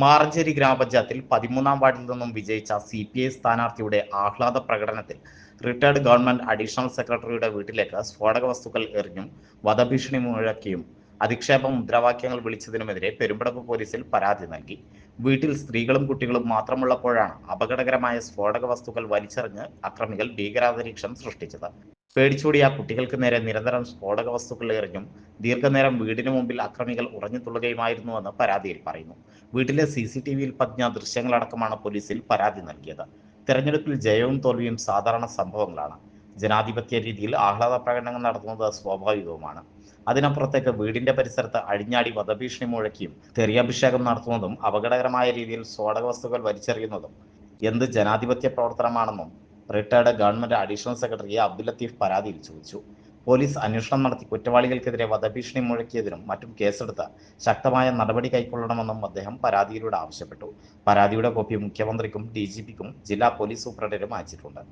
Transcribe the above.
മാറഞ്ചേരി ഗ്രാമപഞ്ചായത്തിൽ 13-ാം വാർഡിൽ നിന്നും വിജയിച്ച CPI സ്ഥാനാർത്ഥിയുടെ ആഹ്ലാദ പ്രകടനത്തിൽ റിട്ടയർഡ് ഗവൺമെന്റ് അഡീഷണൽ സെക്രട്ടറിയുടെ വീട്ടിലേക്ക് സ്ഫോടക വസ്തുക്കൾ എറിഞ്ഞും വധഭീഷണി മുഴക്കിയും അധിക്ഷേപ മുദ്രാവാക്യങ്ങൾ വിളിച്ചതിനുമെതിരെ പെരുമ്പടപ്പ് പോലീസിൽ പരാതി നൽകി. വീട്ടിൽ സ്ത്രീകളും കുട്ടികളും മാത്രമുള്ളപ്പോഴാണ് അപകടകരമായ സ്ഫോടക വസ്തുക്കൾ വലിച്ചെറിഞ്ഞ് അക്രമികൾ ഭീകരാന്തരീക്ഷം സൃഷ്ടിച്ചത്. പേടിച്ചോടിയ കുട്ടികൾക്ക് നേരെ നിരന്തരം സ്ഫോടക വസ്തുക്കൾ എറിഞ്ഞും ദീർഘനേരം വീടിന് മുമ്പിൽ അക്രമികൾ ഉറഞ്ഞുതുള്ളുകയുമായിരുന്നുവെന്ന് പരാതിയിൽ പറയുന്നു. വീട്ടിലെ CCTVയിൽ പതിഞ്ഞ ദൃശ്യങ്ങളടക്കമാണ് പോലീസിൽ പരാതി നൽകിയത്. തെരഞ്ഞെടുപ്പിൽ ജയവും തോൽവിയും സാധാരണ സംഭവങ്ങളാണ്. ജനാധിപത്യ രീതിയിൽ ആഹ്ലാദ പ്രകടനങ്ങൾ നടത്തുന്നത് സ്വാഭാവികവുമാണ്. അതിനപ്പുറത്തേക്ക് വീടിന്റെ പരിസരത്ത് അഴിഞ്ഞാടി വധഭീഷണി മുഴക്കിയും തെറിയഭിഷേകം നടത്തുന്നതും അപകടകരമായ രീതിയിൽ സ്ഫോടക വസ്തുക്കൾ വലിച്ചെറിയുന്നതും എന്ത് ജനാധിപത്യ പ്രവർത്തനമാണെന്നും retired government additional secretary Abdul Latheef പരാതിയിൽ ചോദിച്ചു. പോലീസ് അന്വേഷണം നടത്തി കുറ്റവാളികൾക്കെതിരെ വധഭീഷണി മുഴക്കിയതിനും മറ്റും കേസെടുത്ത് ശക്തമായ നടപടി കൈക്കൊള്ളണമെന്നും അദ്ദേഹം പരാതിയിലൂടെ ആവശ്യപ്പെട്ടു. പരാതിയുടെ കോപ്പി മുഖ്യമന്ത്രിക്കും DGPക്കും ജില്ലാ പോലീസ് സൂപ്രണ്ടിനും അയച്ചിട്ടുണ്ട്.